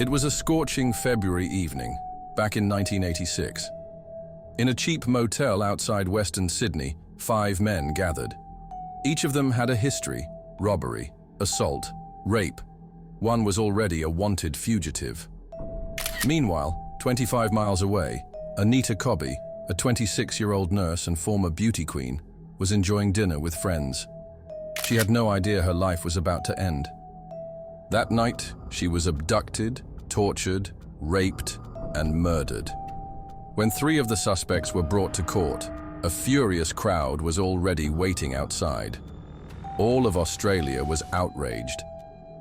It was a scorching February evening, back in 1986. In a cheap motel outside Western Sydney, 5 men gathered. Each of them had a history: robbery, assault, rape. One was already a wanted fugitive. Meanwhile, 25 miles away, Anita Cobby, a 26-year-old nurse and former beauty queen, was enjoying dinner with friends. She had no idea her life was about to end. That night, she was abducted, tortured, raped, and murdered. When 3 of the suspects were brought to court, a furious crowd was already waiting outside. All of Australia was outraged.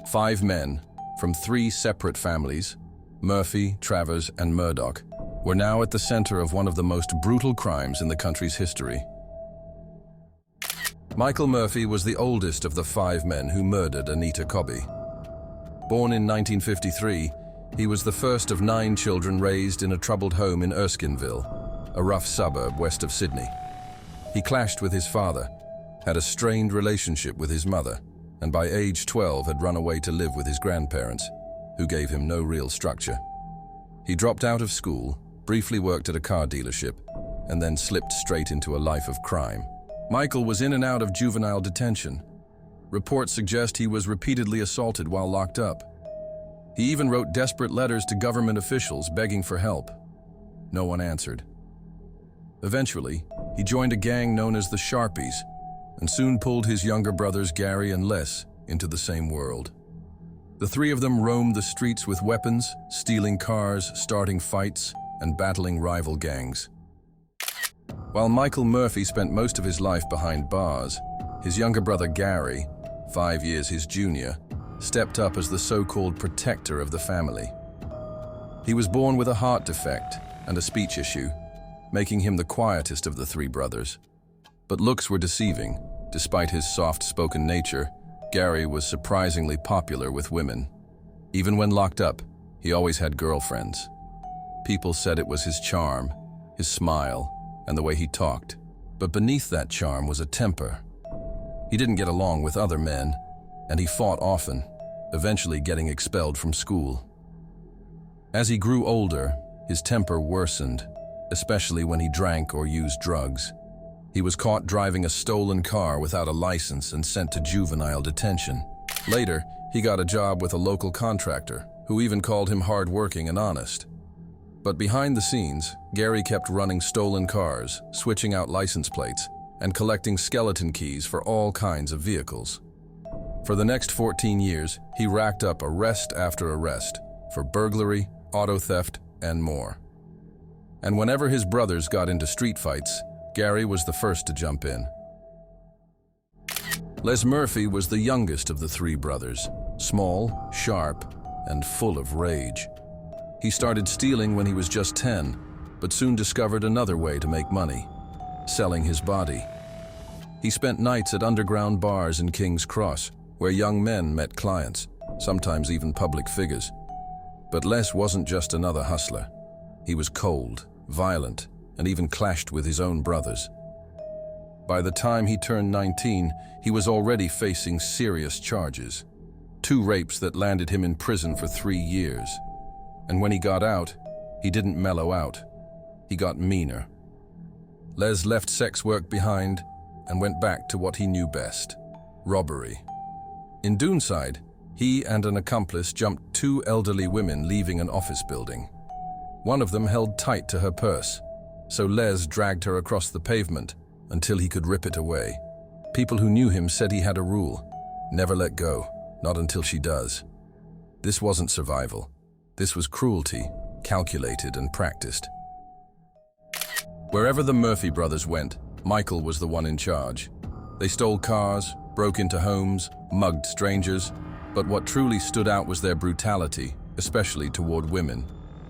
5 men, from 3 separate families, Murphy, Travers, and Murdoch, were now at the center of one of the most brutal crimes in the country's history. Michael Murphy was the oldest of the 5 men who murdered Anita Cobby. Born in 1953, he was the first of 9 children raised in a troubled home in Erskineville, a rough suburb west of Sydney. He clashed with his father, had a strained relationship with his mother, and by age 12 had run away to live with his grandparents, who gave him no real structure. He dropped out of school, briefly worked at a car dealership, and then slipped straight into a life of crime. Michael was in and out of juvenile detention. Reports suggest he was repeatedly assaulted while locked up. He even wrote desperate letters to government officials begging for help. No one answered. Eventually, he joined a gang known as the Sharpies, and soon pulled his younger brothers Gary and Les into the same world. The 3 of them roamed the streets with weapons, stealing cars, starting fights, and battling rival gangs. While Michael Murphy spent most of his life behind bars, his younger brother Gary, 5 years his junior, stepped up as the so-called protector of the family. He was born with a heart defect and a speech issue, making him the quietest of the 3 brothers. But looks were deceiving. Despite his soft-spoken nature, Gary was surprisingly popular with women. Even when locked up, he always had girlfriends. People said it was his charm, his smile, and the way he talked. But beneath that charm was a temper. He didn't get along with other men, and he fought often, eventually getting expelled from school. As he grew older, his temper worsened, especially when he drank or used drugs. He was caught driving a stolen car without a license and sent to juvenile detention. Later, he got a job with a local contractor, who even called him hardworking and honest. But behind the scenes, Gary kept running stolen cars, switching out license plates, and collecting skeleton keys for all kinds of vehicles. For the next 14 years, he racked up arrest after arrest for burglary, auto theft, and more. And whenever his brothers got into street fights, Gary was the first to jump in. Les Murphy was the youngest of the 3 brothers, small, sharp, and full of rage. He started stealing when he was just 10, but soon discovered another way to make money: selling his body. He spent nights at underground bars in King's Cross, where young men met clients, sometimes even public figures. But Les wasn't just another hustler. He was cold, violent, and even clashed with his own brothers. By the time he turned 19, he was already facing serious charges. 2 rapes that landed him in prison for 3 years. And when he got out, he didn't mellow out. He got meaner. Les left sex work behind and went back to what he knew best: robbery. In Doonside, he and an accomplice jumped 2 elderly women leaving an office building. One of them held tight to her purse, so Les dragged her across the pavement until he could rip it away. People who knew him said he had a rule: never let go, not until she does. This wasn't survival. This was cruelty, calculated and practiced. Wherever the Murphy brothers went, Michael was the one in charge. They stole cars, broke into homes, mugged strangers, but what truly stood out was their brutality, especially toward women.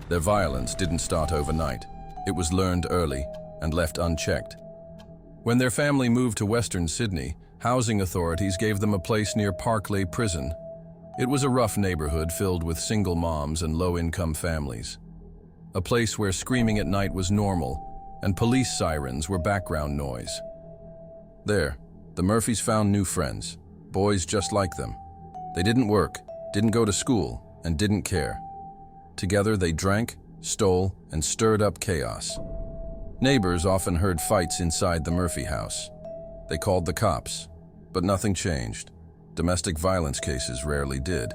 Their violence didn't start overnight. It was learned early and left unchecked. When their family moved to Western Sydney, housing authorities gave them a place near Parklea Prison. It was a rough neighborhood filled with single moms and low-income families. A place where screaming at night was normal, and police sirens were background noise. There, the Murphys found new friends, boys just like them. They didn't work, didn't go to school, and didn't care. Together they drank, stole, and stirred up chaos. Neighbors often heard fights inside the Murphy house. They called the cops, but nothing changed. Domestic violence cases rarely did.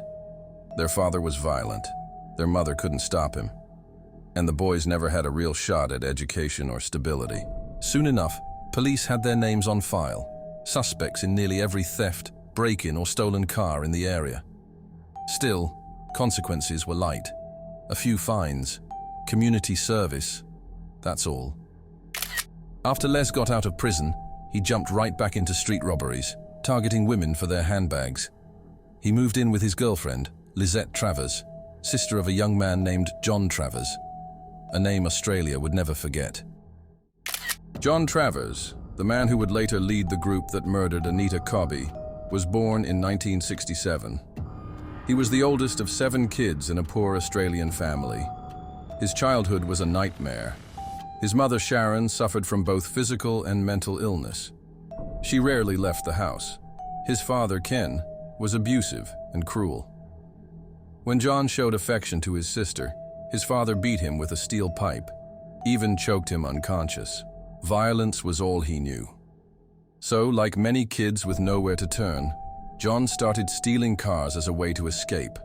Their father was violent. Their mother couldn't stop him. And the boys never had a real shot at education or stability. Soon enough, police had their names on file, suspects in nearly every theft, break-in, or stolen car in the area. Still, consequences were light. A few fines, community service, that's all. After Les got out of prison, he jumped right back into street robberies, targeting women for their handbags. He moved in with his girlfriend, Lisette Travers, sister of a young man named John Travers, a name Australia would never forget. John Travers, the man who would later lead the group that murdered Anita Cobby, was born in 1967. He was the oldest of 7 kids in a poor Australian family. His childhood was a nightmare. His mother Sharon suffered from both physical and mental illness. She rarely left the house. His father, Ken, was abusive and cruel. When John showed affection to his sister, his father beat him with a steel pipe, even choked him unconscious. Violence was all he knew. So, like many kids with nowhere to turn, John started stealing cars as a way to escape.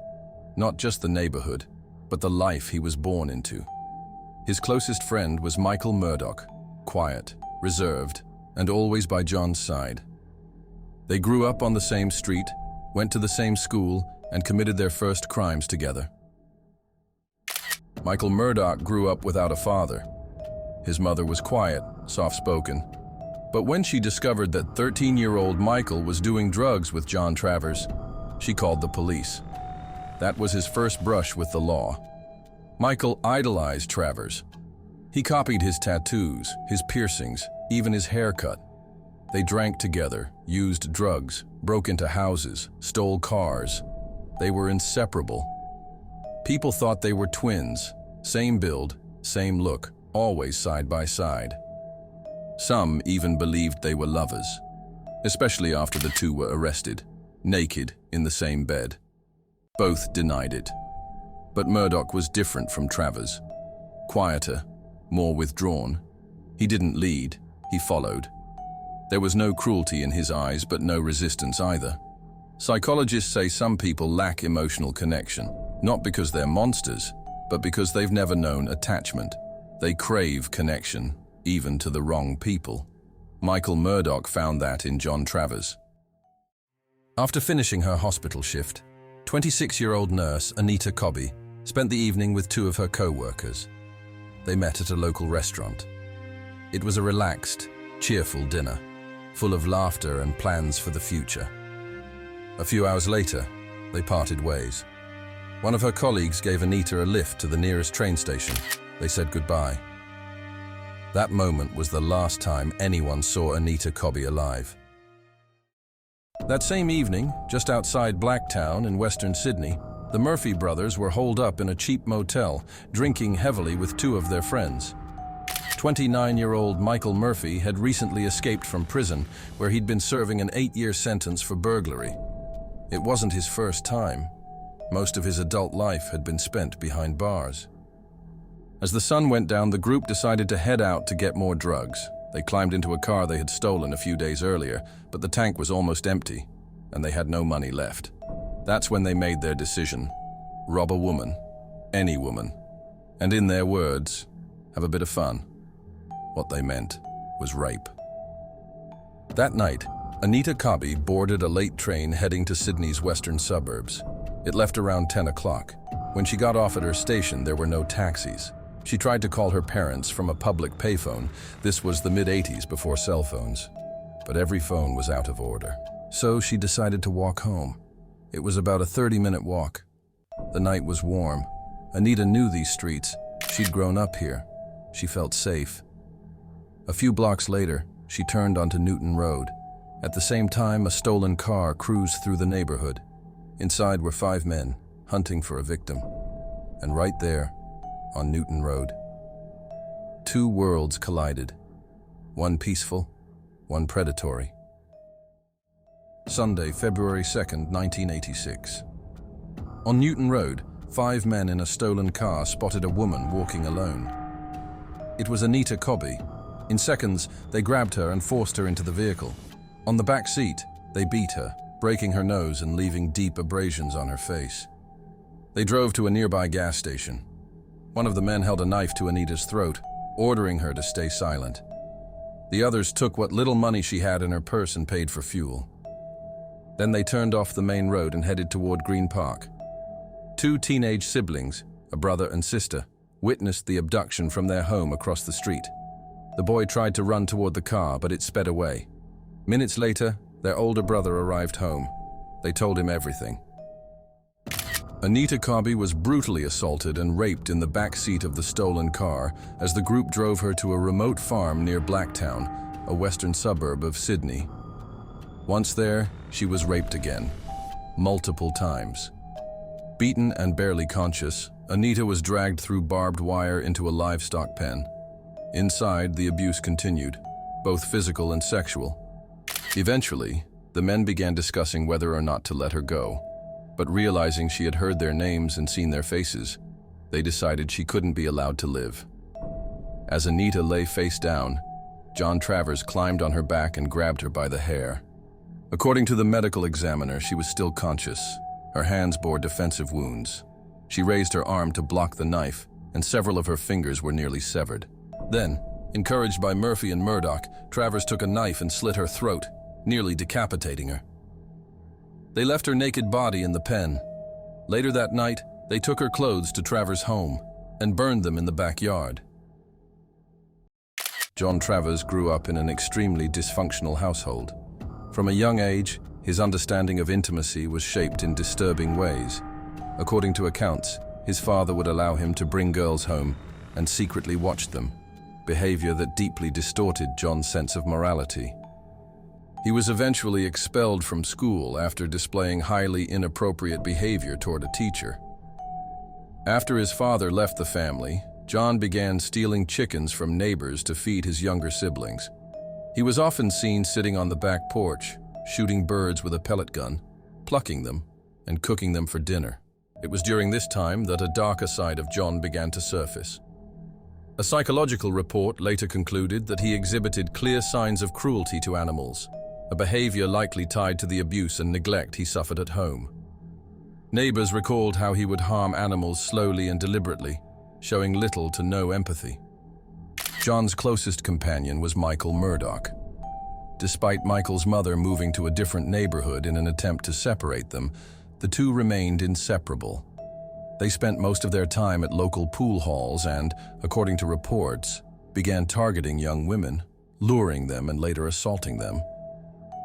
Not just the neighborhood, but the life he was born into. His closest friend was Michael Murdoch, quiet, reserved, and always by John's side. They grew up on the same street, went to the same school, and committed their first crimes together. Michael Murdoch grew up without a father. His mother was quiet, soft-spoken. But when she discovered that 13-year-old Michael was doing drugs with John Travers, she called the police. That was his first brush with the law. Michael idolized Travers. He copied his tattoos, his piercings, even his haircut. They drank together, used drugs, broke into houses, stole cars. They were inseparable. People thought they were twins, same build, same look, always side by side. Some even believed they were lovers, especially after the two were arrested, naked in the same bed. Both denied it. But Murdoch was different from Travers. Quieter, more withdrawn. He didn't lead, he followed. There was no cruelty in his eyes, but no resistance either. Psychologists say some people lack emotional connection, not because they're monsters, but because they've never known attachment. They crave connection, even to the wrong people. Michael Murdoch found that in John Travers. After finishing her hospital shift, 26-year-old nurse Anita Cobby spent the evening with 2 of her co-workers. They met at a local restaurant. It was a relaxed, cheerful dinner, full of laughter and plans for the future. A few hours later, they parted ways. One of her colleagues gave Anita a lift to the nearest train station. They said goodbye. That moment was the last time anyone saw Anita Cobby alive. That same evening, just outside Blacktown in Western Sydney, the Murphy brothers were holed up in a cheap motel, drinking heavily with 2 of their friends. 29-year-old Michael Murphy had recently escaped from prison, where he'd been serving an 8-year sentence for burglary. It wasn't his first time. Most of his adult life had been spent behind bars. As the sun went down, the group decided to head out to get more drugs. They climbed into a car they had stolen a few days earlier, but the tank was almost empty, and they had no money left. That's when they made their decision: rob a woman, any woman, and in their words, have a bit of fun. What they meant was rape. That night, Anita Cobby boarded a late train heading to Sydney's western suburbs. It left around 10 o'clock. When she got off at her station, there were no taxis. She tried to call her parents from a public payphone. This was the mid-80s, before cell phones. But every phone was out of order. So she decided to walk home. It was about a 30-minute walk. The night was warm. Anita knew these streets. She'd grown up here. She felt safe. A few blocks later, she turned onto Newton Road. At the same time, a stolen car cruised through the neighborhood. Inside were 5 men, hunting for a victim. And right there, on Newton Road, 2 worlds collided. One peaceful, one predatory. Sunday, February 2nd, 1986. On Newton Road, 5 men in a stolen car spotted a woman walking alone. It was Anita Cobby. In seconds, they grabbed her and forced her into the vehicle. On the back seat, they beat her, breaking her nose and leaving deep abrasions on her face. They drove to a nearby gas station. One of the men held a knife to Anita's throat, ordering her to stay silent. The others took what little money she had in her purse and paid for fuel. Then they turned off the main road and headed toward Green Park. 2 teenage siblings, a brother and sister, witnessed the abduction from their home across the street. The boy tried to run toward the car, but it sped away. Minutes later, their older brother arrived home. They told him everything. Anita Cobby was brutally assaulted and raped in the back seat of the stolen car as the group drove her to a remote farm near Blacktown, a western suburb of Sydney. Once there, she was raped again, multiple times. Beaten and barely conscious, Anita was dragged through barbed wire into a livestock pen. Inside, the abuse continued, both physical and sexual. Eventually, the men began discussing whether or not to let her go. But realizing she had heard their names and seen their faces, they decided she couldn't be allowed to live. As Anita lay face down, John Travers climbed on her back and grabbed her by the hair. According to the medical examiner, she was still conscious. Her hands bore defensive wounds. She raised her arm to block the knife, and several of her fingers were nearly severed. Then, encouraged by Murphy and Murdoch, Travers took a knife and slit her throat, nearly decapitating her. They left her naked body in the pen. Later that night, they took her clothes to Travers' home and burned them in the backyard. John Travers grew up in an extremely dysfunctional household. From a young age, his understanding of intimacy was shaped in disturbing ways. According to accounts, his father would allow him to bring girls home and secretly watch them, behavior that deeply distorted John's sense of morality. He was eventually expelled from school after displaying highly inappropriate behavior toward a teacher. After his father left the family, John began stealing chickens from neighbors to feed his younger siblings. He was often seen sitting on the back porch, shooting birds with a pellet gun, plucking them, and cooking them for dinner. It was during this time that a darker side of John began to surface. A psychological report later concluded that he exhibited clear signs of cruelty to animals, a behavior likely tied to the abuse and neglect he suffered at home. Neighbors recalled how he would harm animals slowly and deliberately, showing little to no empathy. John's closest companion was Michael Murdoch. Despite Michael's mother moving to a different neighborhood in an attempt to separate them, the two remained inseparable. They spent most of their time at local pool halls and, according to reports, began targeting young women, luring them and later assaulting them.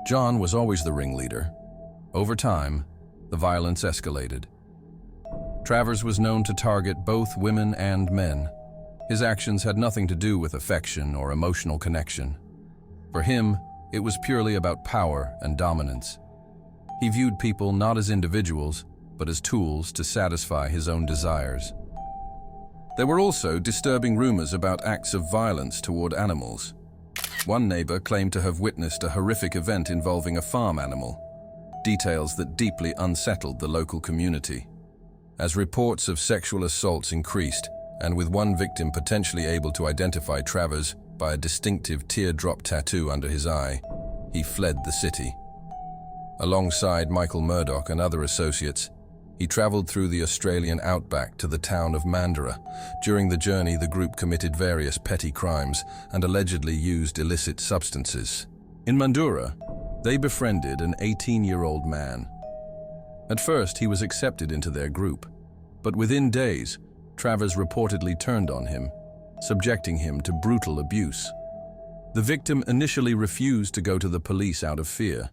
John was always the ringleader. Over time, the violence escalated. Travers was known to target both women and men. His actions had nothing to do with affection or emotional connection. For him, it was purely about power and dominance. He viewed people not as individuals, but as tools to satisfy his own desires. There were also disturbing rumors about acts of violence toward animals. One neighbor claimed to have witnessed a horrific event involving a farm animal, details that deeply unsettled the local community. As reports of sexual assaults increased, and with one victim potentially able to identify Travers by a distinctive teardrop tattoo under his eye, he fled the city. Alongside Michael Murdoch and other associates, he traveled through the Australian outback to the town of Mandurah. During the journey, the group committed various petty crimes and allegedly used illicit substances. In Mandurah, they befriended an 18-year-old man. At first, he was accepted into their group, but within days, Travers reportedly turned on him, subjecting him to brutal abuse. The victim initially refused to go to the police out of fear,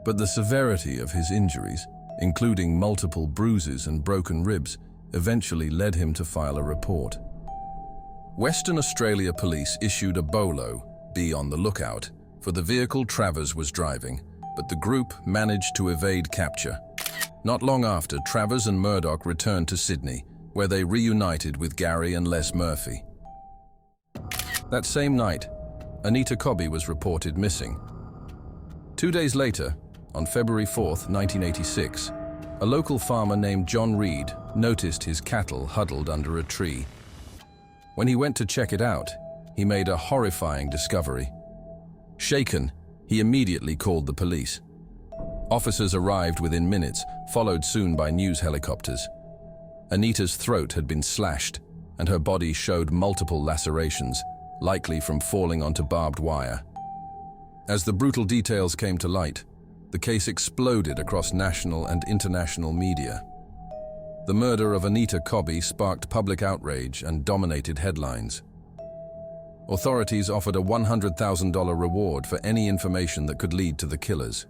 but the severity of his injuries, including multiple bruises and broken ribs, eventually led him to file a report. Western Australia Police issued a BOLO, be on the lookout, for the vehicle Travers was driving, but the group managed to evade capture. Not long after, Travers and Murdoch returned to Sydney, where they reunited with Gary and Les Murphy. That same night, Anita Cobby was reported missing. 2 days later, on February 4, 1986, A local farmer named John Reed noticed his cattle huddled under a tree. When he went to check it out, he made a horrifying discovery. Shaken, he immediately called the police. Officers arrived within minutes, followed soon by news helicopters. Anita's throat had been slashed, and her body showed multiple lacerations, likely from falling onto barbed wire. As the brutal details came to light, the case exploded across national and international media. The murder of Anita Cobby sparked public outrage and dominated headlines. Authorities offered a $100,000 reward for any information that could lead to the killers.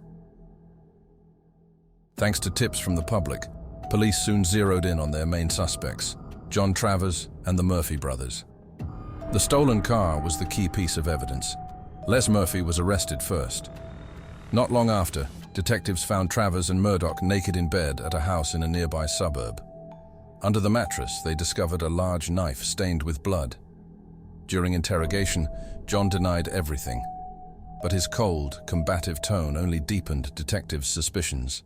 Thanks to tips from the public, police soon zeroed in on their main suspects, John Travers and the Murphy brothers. The stolen car was the key piece of evidence. Les Murphy was arrested first. Not long after, detectives found Travers and Murdoch naked in bed at a house in a nearby suburb. Under the mattress, they discovered a large knife stained with blood. During interrogation, John denied everything, but his cold, combative tone only deepened detectives' suspicions.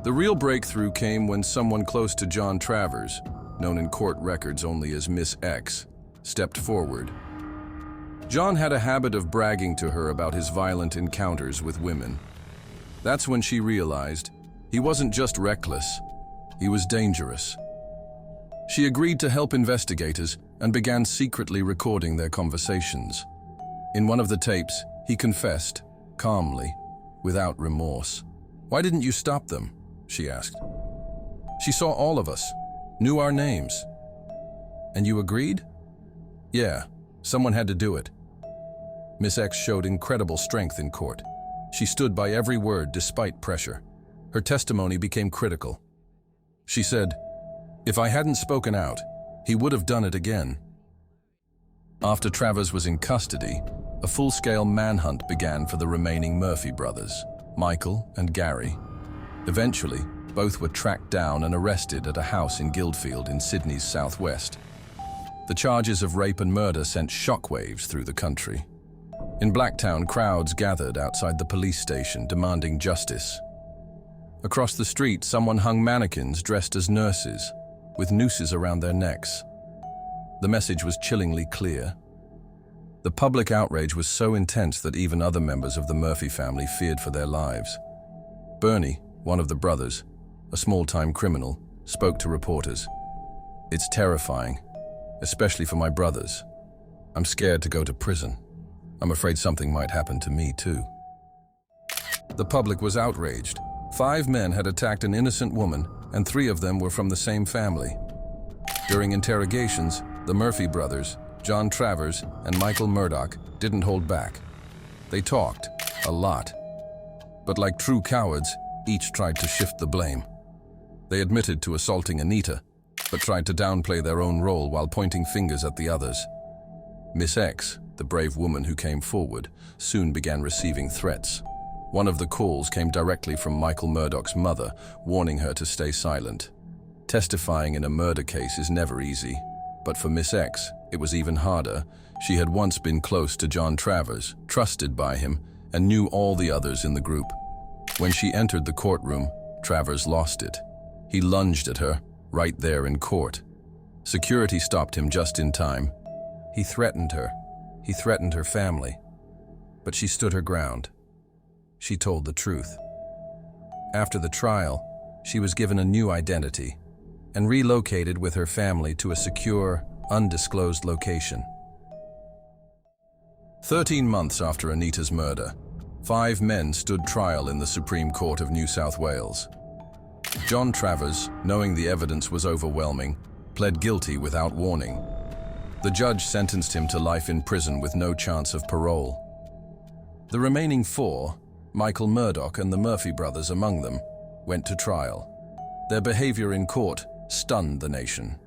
The real breakthrough came when someone close to John Travers, known in court records only as Miss X, stepped forward. John had a habit of bragging to her about his violent encounters with women. That's when she realized he wasn't just reckless, he was dangerous. She agreed to help investigators and began secretly recording their conversations. In one of the tapes, he confessed, calmly, without remorse. "Why didn't you stop them?" she asked. "She saw all of us, knew our names." "And you agreed?" "Yeah, someone had to do it." Miss X showed incredible strength in court. She stood by every word despite pressure. Her testimony became critical. She said, "If I hadn't spoken out, he would have done it again." After Travers was in custody, a full-scale manhunt began for the remaining Murphy brothers, Michael and Gary. Eventually, both were tracked down and arrested at a house in Guildfield in Sydney's southwest. The charges of rape and murder sent shockwaves through the country. In Blacktown, crowds gathered outside the police station demanding justice. Across the street, someone hung mannequins dressed as nurses, with nooses around their necks. The message was chillingly clear. The public outrage was so intense that even other members of the Murphy family feared for their lives. Bernie, one of the brothers, a small-time criminal, spoke to reporters. "It's terrifying, especially for my brothers. I'm scared to go to prison. I'm afraid something might happen to me too." The public was outraged. 5 men had attacked an innocent woman, and 3 of them were from the same family. During interrogations, the Murphy brothers, John Travers and Michael Murdoch, didn't hold back. They talked, a lot. But like true cowards, each tried to shift the blame. They admitted to assaulting Anita, but tried to downplay their own role while pointing fingers at the others. Miss X, the brave woman who came forward, soon began receiving threats. One of the calls came directly from Michael Murdoch's mother, warning her to stay silent. Testifying in a murder case is never easy, but for Miss X, it was even harder. She had once been close to John Travers, trusted by him, and knew all the others in the group. When she entered the courtroom, Travers lost it. He lunged at her, right there in court. Security stopped him just in time. He threatened her. He threatened her family. But she stood her ground. She told the truth. After the trial, she was given a new identity and relocated with her family to a secure, undisclosed location. 13 months after Anita's murder, 5 men stood trial in the Supreme Court of New South Wales. John Travers, knowing the evidence was overwhelming, pled guilty without warning. The judge sentenced him to life in prison with no chance of parole. The remaining 4, Michael Murdoch and the Murphy brothers among them, went to trial. Their behavior in court stunned the nation.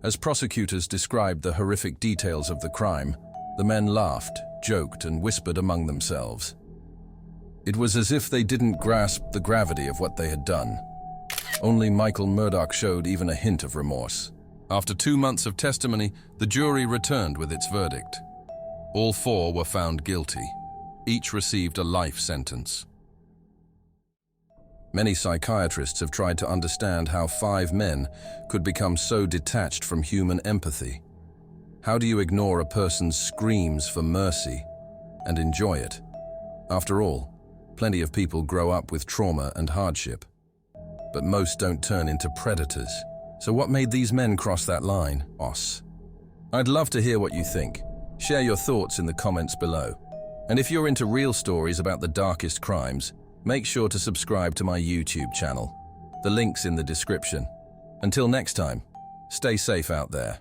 As prosecutors described the horrific details of the crime, the men laughed, joked, and whispered among themselves. It was as if they didn't grasp the gravity of what they had done. Only Michael Murdoch showed even a hint of remorse. After 2 months of testimony, the jury returned with its verdict. All 4 were found guilty. Each received a life sentence. Many psychiatrists have tried to understand how 5 men could become so detached from human empathy. How do you ignore a person's screams for mercy and enjoy it? After all, plenty of people grow up with trauma and hardship. But most don't turn into predators. So what made these men cross that line, Os? I'd love to hear what you think. Share your thoughts in the comments below. And if you're into real stories about the darkest crimes, make sure to subscribe to my YouTube channel. The link's in the description. Until next time, stay safe out there.